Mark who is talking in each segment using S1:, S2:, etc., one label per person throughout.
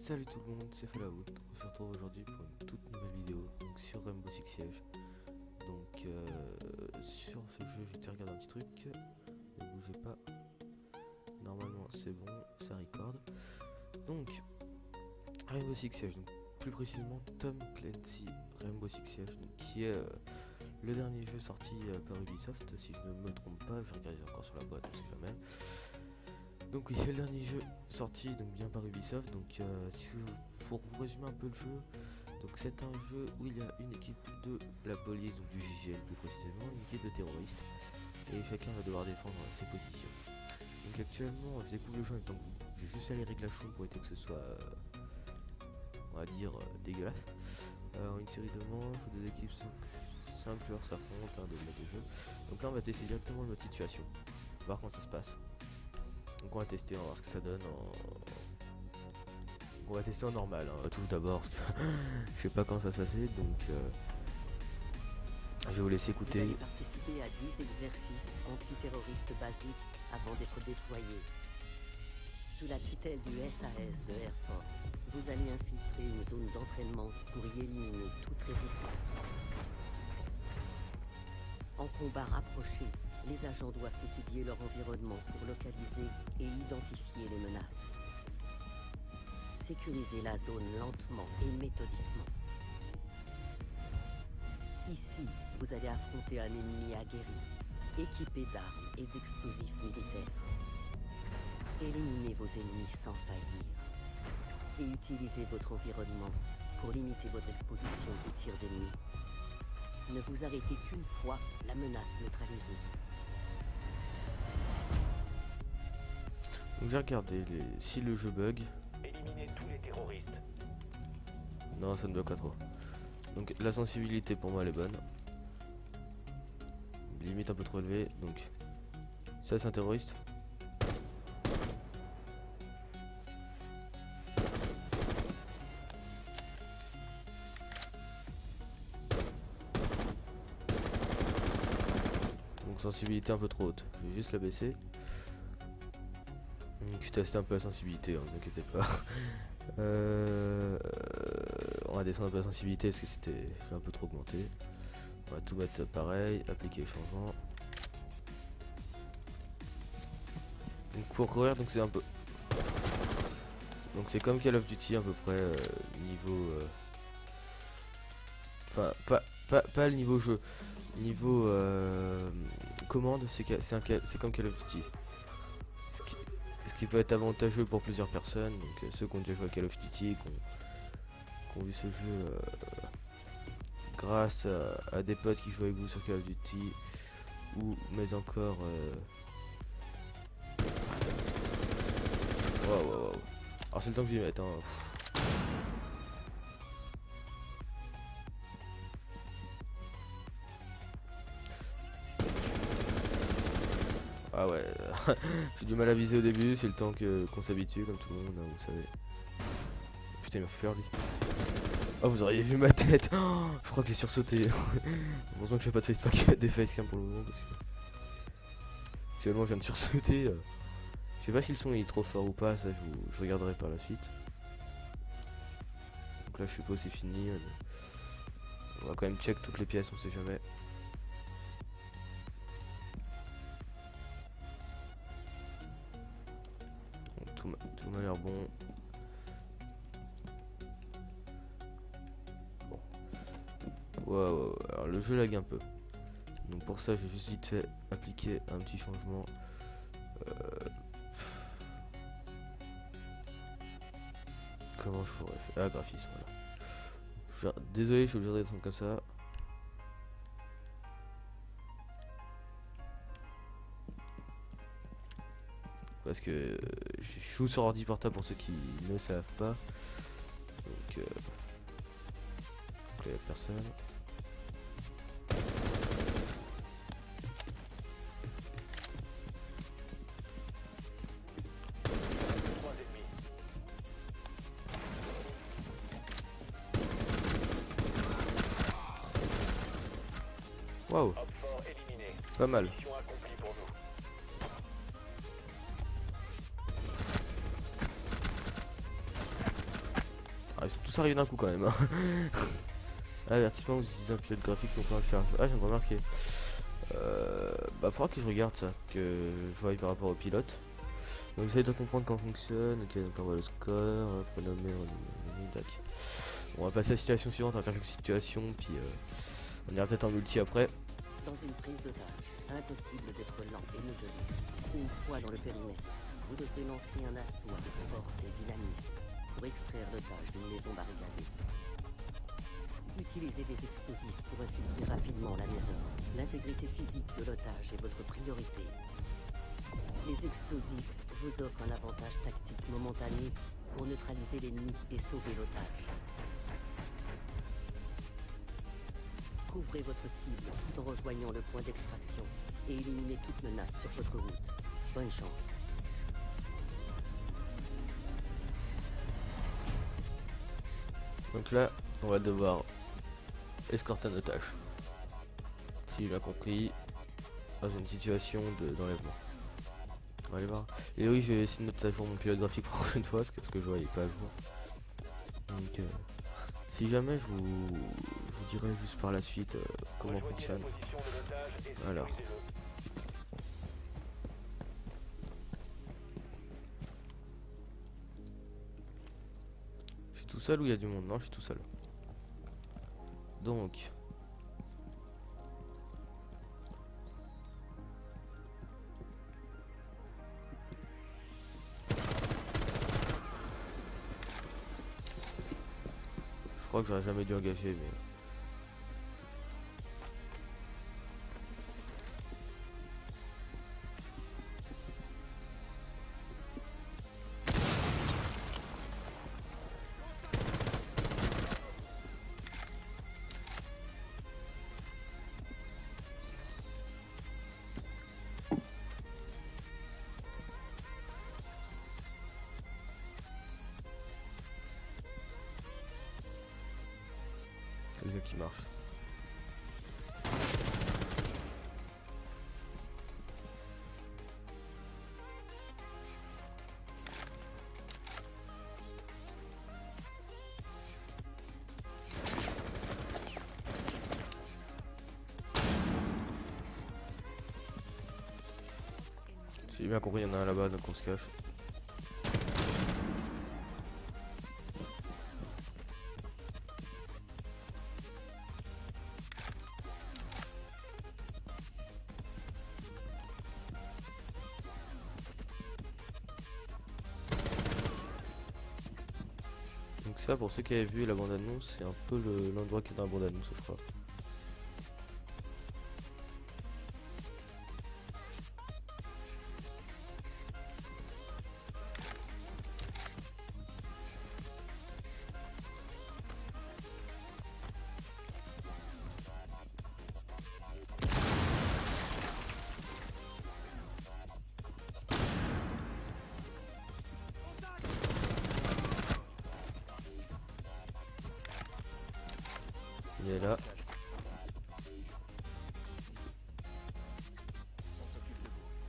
S1: Salut tout le monde, c'est Fallout. On se retrouve aujourd'hui pour une toute nouvelle vidéo donc sur Rainbow Six Siege. Donc sur ce jeu, je vais te regarder un petit truc. Ne bougez pas. Normalement c'est bon, ça record. Donc Rainbow Six Siege, donc plus précisément Tom Clancy Rainbow Six Siege, donc, qui est le dernier jeu sorti par Ubisoft. Si je ne me trompe pas, je regarde encore sur la boîte, on sait jamais. Donc oui, c'est le dernier jeu sorti donc bien par Ubisoft. Donc pour vous résumer un peu le jeu, donc c'est un jeu où il y a une équipe de la police, donc du JGL plus précisément, une équipe de terroristes, et chacun va devoir défendre ses positions. Donc actuellement, je découvre le jeu en même temps que vous. J'ai juste fait les réglations pour éviter que ce soit, on va dire, dégueulasse. Une série de manches où deux équipes 5 joueurs s'affrontent, de mode de jeu. Donc là, on va tester directement notre situation, voir comment ça se passe. Donc on va tester, on va voir ce que ça donne on va tester en normal, hein, tout d'abord, parce que je sais pas quand ça se passait, donc je vais vous laisser écouter.
S2: Vous allez participer à 10 exercices antiterroristes basiques avant d'être déployés. Sous la tutelle du SAS de Air Force, vous allez infiltrer une zone d'entraînement pour y éliminer toute résistance. En combat rapproché, les agents doivent étudier leur environnement pour localiser et identifier les menaces. Sécurisez la zone lentement et méthodiquement. Ici, vous allez affronter un ennemi aguerri, équipé d'armes et d'explosifs militaires. Éliminez vos ennemis sans faillir. Et utilisez votre environnement pour limiter votre exposition aux tirs ennemis. Ne vous arrêtez qu'une fois la menace neutralisée.
S1: Donc j'ai regardé si le jeu bug.
S3: Éliminez tous les terroristes.
S1: Non, ça ne bug pas trop. Donc la sensibilité pour moi elle est bonne. Limite un peu trop élevée. Donc ça c'est un terroriste. Donc sensibilité un peu trop haute. Je vais juste la baisser. Je teste un peu la sensibilité, hein, ne vous inquiétez pas. On va descendre un peu la sensibilité parce que c'était un peu trop augmenté. On va tout mettre pareil, appliquer les changements. Donc pour courir, donc c'est un peu. Donc c'est comme Call of Duty à peu près niveau. Enfin pas le niveau jeu, niveau commande, c'est comme Call of Duty. Ce qui peut être avantageux pour plusieurs personnes, donc ceux qui ont déjà joué à Call of Duty, qui ont vu ce jeu grâce à des potes qui jouent avec vous sur Call of Duty, ou mais encore wow. Alors c'est le temps que je vais mettre, hein. Ah ouais, j'ai du mal à viser au début, c'est le temps qu'on s'habitue comme tout le monde, hein, vous savez. Putain, il m'a fait peur lui. Oh, vous auriez vu ma tête. Oh, je crois que j'ai sursauté. Heureusement que je fais pas de facepack, des facecam pour le moment parce que actuellement je viens de sursauter. Je sais pas si le son est trop fort ou pas, ça je regarderai par la suite. Donc là je suppose c'est fini. On va quand même check toutes les pièces, on sait jamais. Tout m'a l'air bon. Wow, alors le jeu lag un peu. Donc pour ça j'ai juste vite fait appliquer un petit changement. Comment je pourrais faire? Ah, graphisme, voilà. Désolé, je suis obligé de descendre comme ça. Parce que je joue sur ordi portable pour ceux qui ne savent pas. Donc là il n'y a personne. Waouh, pas mal. tous arriver d'un coup quand même. Hein. Avertissement, vous utilisez un pilote graphique non pas charge. Ah, j'ai remarqué. Bah, faudra que je regarde ça, que je vois par rapport au pilote. Donc, vous allez de comprendre comment fonctionne. Ok, donc là, on voit le score. Prénommé, tac. On va passer à la situation suivante, on va faire quelques situations, puis on ira peut-être en multi après.
S2: Dans une prise d'otage, impossible d'être lent et méthodique. Une fois dans le périmètre, vous devrez lancer un assaut avec force et dynamisme pour extraire l'otage d'une maison barricadée. Utilisez des explosifs pour infiltrer rapidement la maison. L'intégrité physique de l'otage est votre priorité. Les explosifs vous offrent un avantage tactique momentané pour neutraliser l'ennemi et sauver l'otage. Couvrez votre cible tout en rejoignant le point d'extraction et éliminez toute menace sur votre route. Bonne chance.
S1: Donc là, on va devoir escorter un otage. Si j'ai bien compris, dans une situation d'enlèvement. On va aller voir. Et oui, je vais essayer de mettre à jour mon pilote graphique pour une fois, parce que je vois il est pas à jour. Donc, si jamais je vous dirai juste par la suite comment fonctionne. Alors. Je suis tout seul ou il y a du monde? Non, je suis tout seul. Donc. Je crois que j'aurais jamais dû engager, mais... le gars qui marche. Si j'ai bien compris, il y en a un là-bas, donc on se cache. Donc ça, pour ceux qui avaient vu la bande-annonce, c'est un peu l'endroit qui est dans la bande-annonce, je crois. Il est là.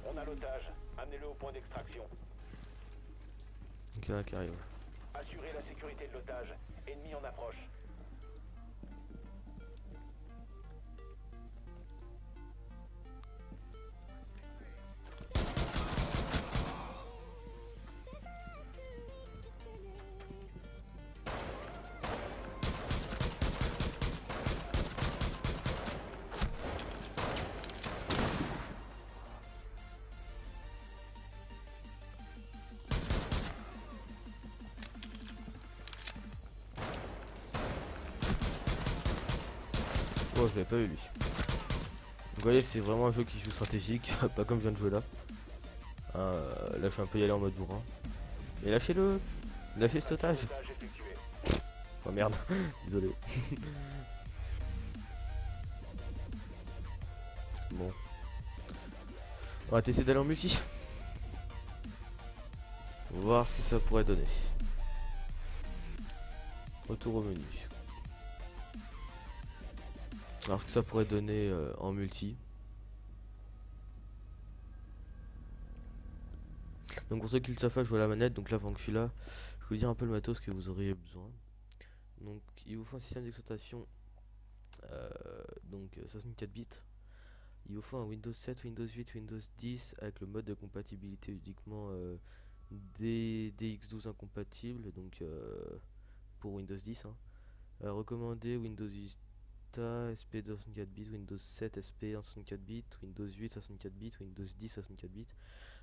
S3: On a l'otage. Amenez-le au point d'extraction.
S1: Donc il y en a un qui arrive.
S3: Assurez la sécurité de l'otage. Ennemi en approche.
S1: Oh, je l'avais pas eu lui. Vous voyez, c'est vraiment un jeu qui joue stratégique, pas comme je viens de jouer là. Là, je suis un peu y aller en mode bourrin. Et lâchez-le! Lâchez cet otage!
S3: Otage effectué.
S1: Oh merde, désolé. Bon. On va tester d'aller en multi. On va voir ce que ça pourrait donner. Retour au menu. Alors ce que ça pourrait donner en multi. Donc pour ceux qui le savent pas, je joue à la manette. Donc là pendant que je suis là, je vais vous dire un peu le matos que vous auriez besoin. Donc il vous faut un système d'exploitation donc 64 bits. Il vous faut un Windows 7, Windows 8, Windows 10 avec le mode de compatibilité uniquement DX12 incompatible, donc pour Windows 10. Hein. Recommandé Windows Vista, SP de 64 bits, Windows 7 SP en 64 bits, Windows 8 64 bits, Windows 10 64 bits.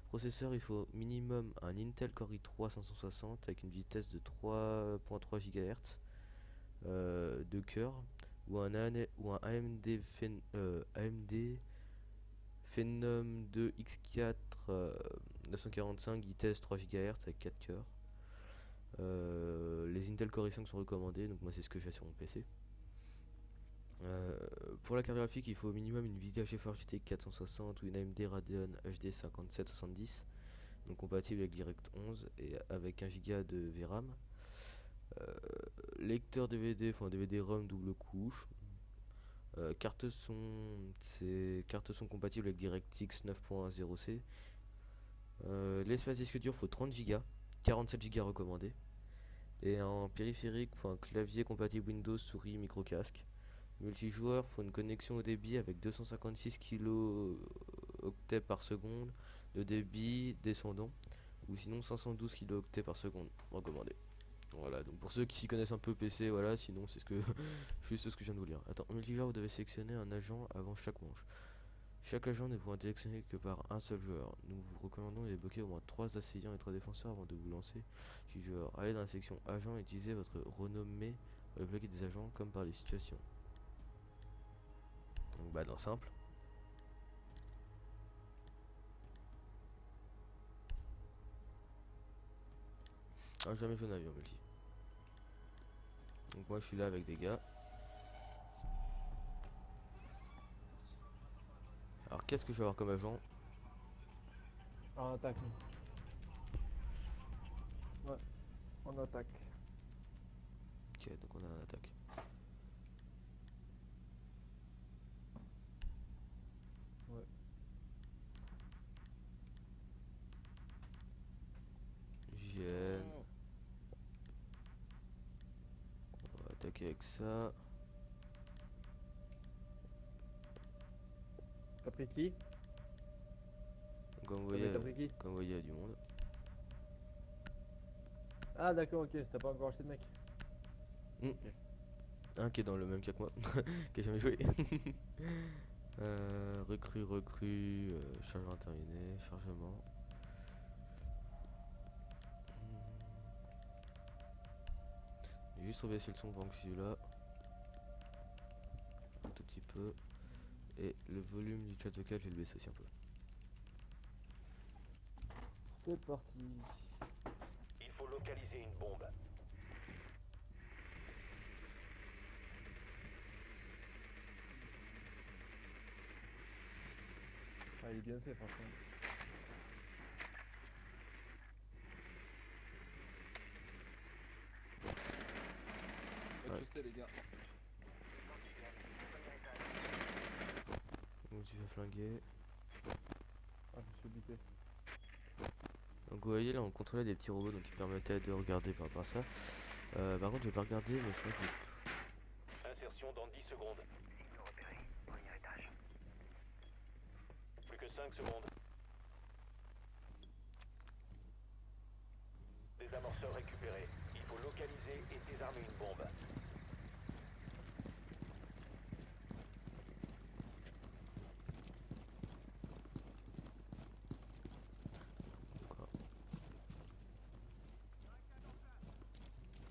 S1: Processeur, il faut minimum un Intel Core i3 560 avec une vitesse de 3.3 GHz de cœur ou un AMD Phenom 2 X4 945 vitesse 3 GHz avec 4 cœurs. Les Intel Core i5 sont recommandés, donc moi c'est ce que j'ai sur mon PC. Pour la carte graphique, il faut au minimum une Nvidia GeForce GTX 460 ou une AMD Radeon HD 5770, donc compatible avec DirectX 11 et avec 1 Go de VRAM. Lecteur DVD, il faut un DVD-ROM double couche. Carte son compatible avec DirectX 9.0C. L'espace disque dur, faut 30 Go, 47 Go recommandé. Et un périphérique, faut un clavier compatible Windows, souris, micro casque. Multijoueur, faut une connexion au débit avec 256 kilo-octets par seconde de débit descendant, ou sinon 512 kilo-octets par seconde recommandé. Voilà, donc pour ceux qui s'y connaissent un peu PC, voilà, sinon c'est juste ce que je viens de vous lire. Attends, en multijoueur, vous devez sélectionner un agent avant chaque manche. Chaque agent ne pourra être sélectionné que par un seul joueur. Nous vous recommandons de débloquer au moins 3 assaillants et 3 défenseurs avant de vous lancer. Multijoueur, allez dans la section agent et utilisez votre renommée pour débloquer des agents comme par les situations. Donc bah dans simple. Ah, jamais joué un avion multi. Donc moi je suis là avec des gars. Alors qu'est-ce que je vais avoir comme agent?
S4: En attaque. Ouais, en attaque.
S1: Ok, donc on a un attaque.
S4: Ouais.
S1: Gêne. On va attaquer avec ça.
S4: T'as pris qui?
S1: Comme vous
S4: T'as
S1: voyez,
S4: pris qui?
S1: comme vous voyez, il y a du monde.
S4: Ah d'accord, ok, t'as pas encore acheté de mec.
S1: Un qui est dans le même cas que moi, qui a jamais joué. Recrue, chargement terminé, chargement. J'ai juste rebaissé le son pendant que je suis là. Un tout petit peu. Et le volume du chat vocal, je vais le baisser aussi un peu.
S4: C'est parti.
S3: Il faut localiser une bombe.
S4: Ah, il est bien fait franchement.
S1: Ouais.
S4: Les gars.
S1: Donc tu vas flinguer.
S4: Ah, je suis buté.
S1: Donc vous voyez là on contrôlait des petits robots donc qui permettaient de regarder par rapport à ça. Par contre je vais pas regarder mais je crois que...
S3: Insertion dans 10 secondes. Signaux repérés. Premier étage. Plus que 5 secondes. Désamorceur récupéré. Il faut localiser et désarmer une bombe.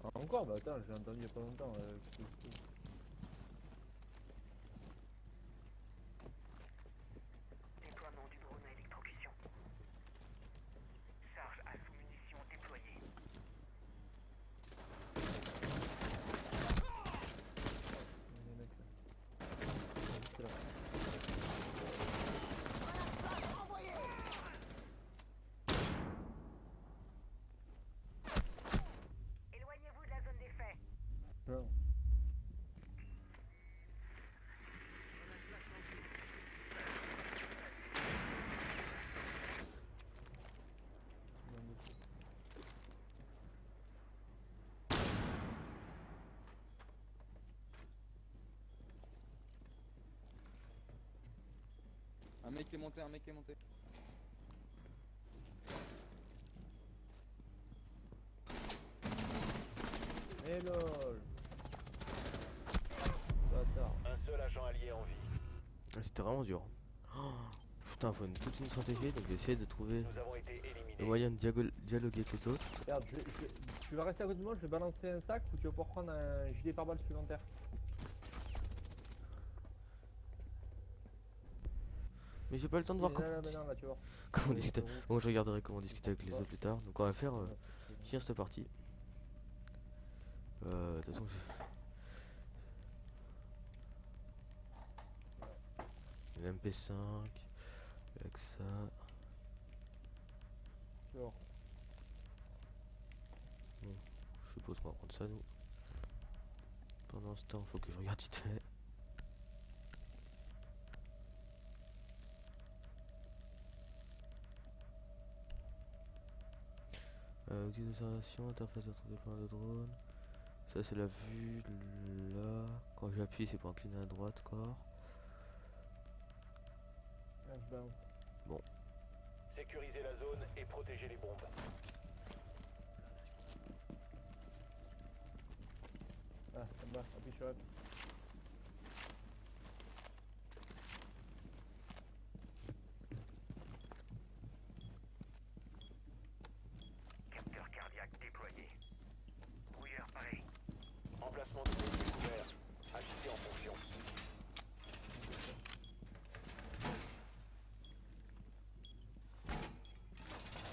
S4: Ah, encore? Bah attends, j'ai entendu il y a pas longtemps.
S5: Déploiement du drone à électrocution. Charge à sous-munition déployée.
S4: Les mecs là. Juste là.
S5: Éloignez-vous de la zone d'effet.
S4: Non. Un mec qui est monté, un mec qui est monté. Et lol. Bâtard.
S3: Un seul agent allié en vie.
S1: Ah, c'était vraiment dur. Oh, putain, faut toute une stratégie, donc essayer de trouver
S3: Nous avons été
S1: le
S3: éliminés.
S1: moyen de dialoguer avec les autres.
S4: Regarde, tu vas rester à côté de moi, je vais balancer un sac ou tu vas pouvoir prendre un gilet pare-balles supplémentaire.
S1: Mais j'ai pas le temps de voir comment,
S4: Là, là, tu vois.
S1: comment
S4: Oui,
S1: discuter.
S4: c'est bon.
S1: Bon, je regarderai comment discuter avec les
S4: Ouais.
S1: autres plus tard. Donc on va faire
S4: Ouais,
S1: finir cette partie. De toute façon, j'ai une MP5 avec ça.
S4: Genre.
S1: Je suppose qu'on va prendre ça nous. Pendant ce temps, faut que je regarde vite fait. Outil d'observation, interface entre déploiement de drone. Ça c'est la vue là. Quand j'appuie c'est pour incliner à droite corps.
S3: Sécuriser la zone et protéger les bombes.
S4: Ah, en bas, appuie sur F.
S5: Capteur cardiaque déployé. Brouilleur pareil.
S3: Emplacement de bombe découvert. Agissez en fonction.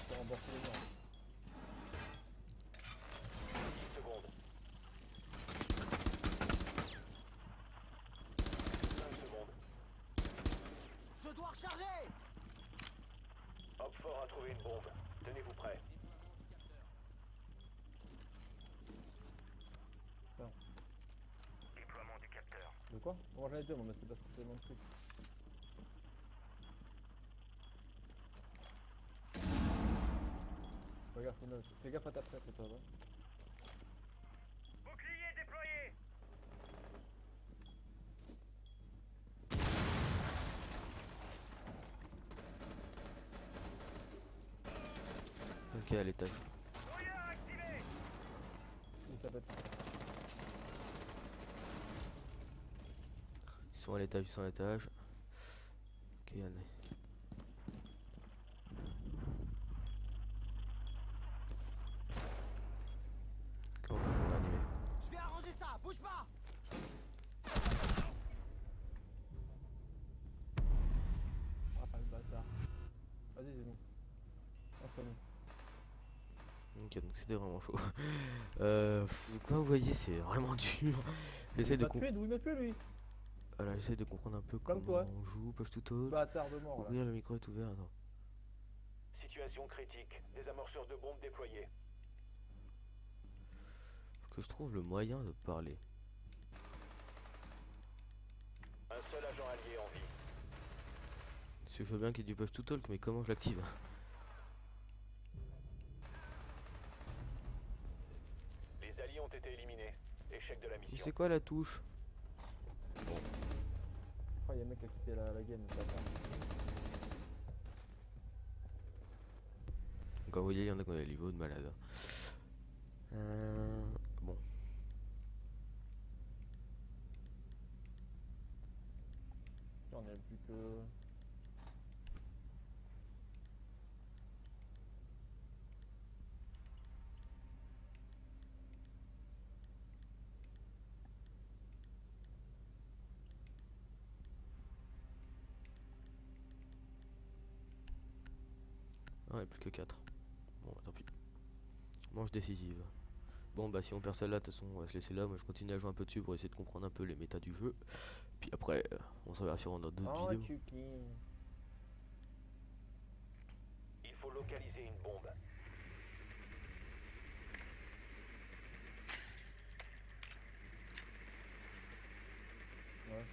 S4: Pour rembourser les gens.
S3: 10 secondes. 5 secondes.
S6: Je dois recharger!
S3: Hopfort a trouvé une bombe. Tenez-vous prêts.
S5: Déploiement du capteur.
S4: De quoi? Bon, j'en ai deux, moi, mais c'est parce que c'est mon truc. Regarde, fais gaffe à ta prête, toi, hein.
S5: Bouclier déployé.
S1: Ok, à l'étage.
S5: Brouilleur activé.
S4: Il s'appelle.
S1: Ils sont à l'étage, ils sont à l'étage. Ok, allez. Comment on va animer?
S6: Je vais arranger ça, bouge pas!
S4: Ah, le bâtard. Vas-y, c'est bon. Entre nous.
S1: Ok, donc c'était vraiment chaud. Comme vous voyez, c'est vraiment dur. J'essaie de,
S4: D'où il m'a tué, lui?
S1: voilà, j'essaie de comprendre un peu
S4: Comme
S1: comment
S4: toi.
S1: on joue, page tuto.
S4: Bâtard de mort, là.
S1: Ouvrir le micro est ouvert, non.
S3: Situation critique. Des amorceurs de bombes déployés.
S1: Faut que je trouve le moyen de parler.
S3: Un seul agent allié en vie.
S1: Parce que je veux bien qu'il y ait du push to talk, mais comment je l'active?
S3: Les alliés ont été éliminés. Échec de la
S1: Mais
S3: mission.
S1: c'est quoi la touche?
S4: Oh, y'a un mec qui a quitté la game, ce bâtard.
S1: Comme vous voyez, il y en a qui ont des niveaux de malade. Bon.
S4: J'en ai plus que.
S1: Ah, il n'y a plus que 4. Bon, bah, tant pis. Manche décisive. Bon, bah si on perd celle-là, de toute façon, on va se laisser là. Moi, je continue à jouer un peu dessus pour essayer de comprendre un peu les méta du jeu. Puis après, on s'en verra sur d'autres
S4: Oh,
S1: vidéos.
S4: Chucky.
S3: Il faut localiser une bombe.
S4: Ouais.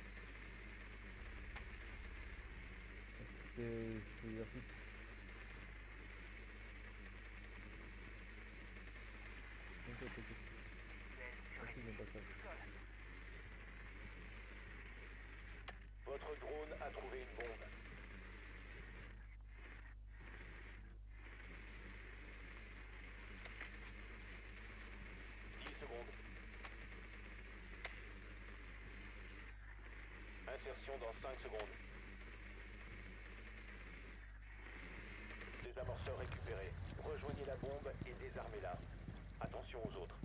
S4: C'est graphique. T'inquiète. Merci, j'ai pas ça.
S3: Votre drone a trouvé une bombe. amorceurs récupérés. Rejoignez la bombe et désarmez-la. Attention aux autres.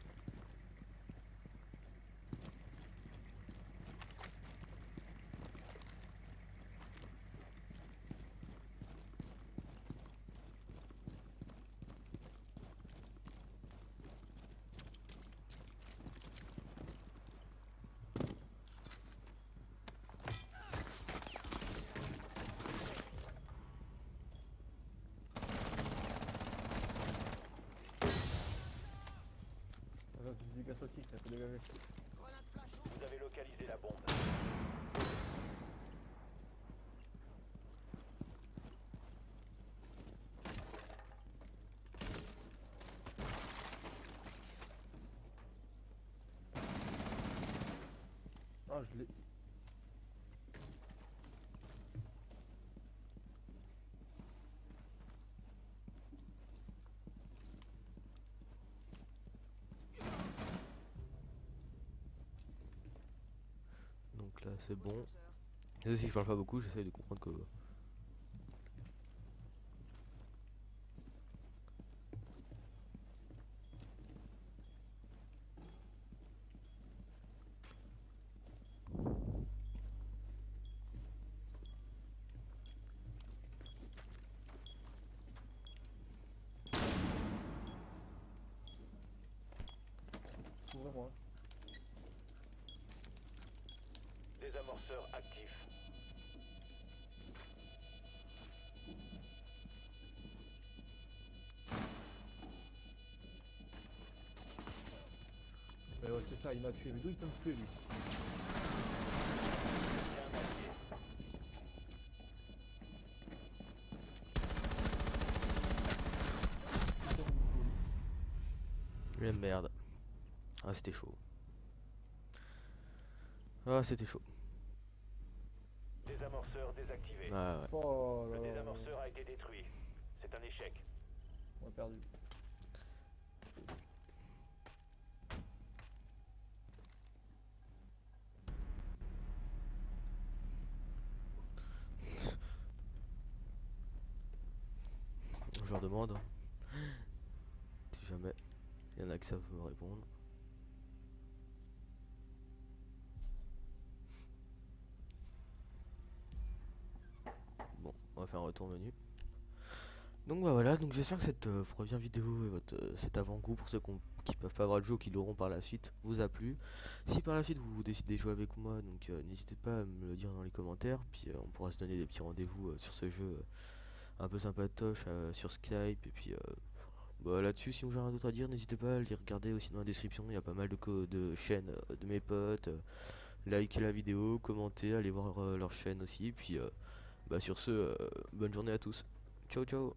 S4: C'est du gaz toxique, ça peut dégager.
S6: Grenade flash.
S3: Vous avez localisé la bombe.
S4: Ah, je l'ai.
S1: Donc là c'est bon. Et si je parle pas beaucoup, j'essaye de comprendre que.
S4: Ouvrez-moi.
S3: Désamorceur actif.
S4: Ouais, ouais, c'est ça, il m'a tué. Mais d'où il peut me tuer lui?
S3: Bien allié.
S1: Mais merde. Ah c'était chaud. Ah c'était chaud.
S3: Désamorceur désactivé.
S1: Ah ouais.
S4: Oh là
S3: Le
S4: là.
S3: désamorceur a été détruit. C'est un échec.
S4: On a perdu.
S1: Je leur demande. Si jamais il y en a qui savent me répondre. Bon, on va faire un retour menu. Donc bah voilà, donc j'espère que cette première vidéo et cet avant-goût pour ceux qui peuvent pas avoir le jeu ou qui l'auront par la suite vous a plu. Si par la suite vous décidez de jouer avec moi, donc n'hésitez pas à me le dire dans les commentaires, puis on pourra se donner des petits rendez-vous sur ce jeu un peu sympatoche sur Skype, et puis bah, là-dessus si vous avez rien d'autre à dire, n'hésitez pas à les regarder aussi dans la description, il y a pas mal de chaînes de mes potes, likez la vidéo, commentez, allez voir leur chaîne aussi, puis bah sur ce, bonne journée à tous, ciao ciao.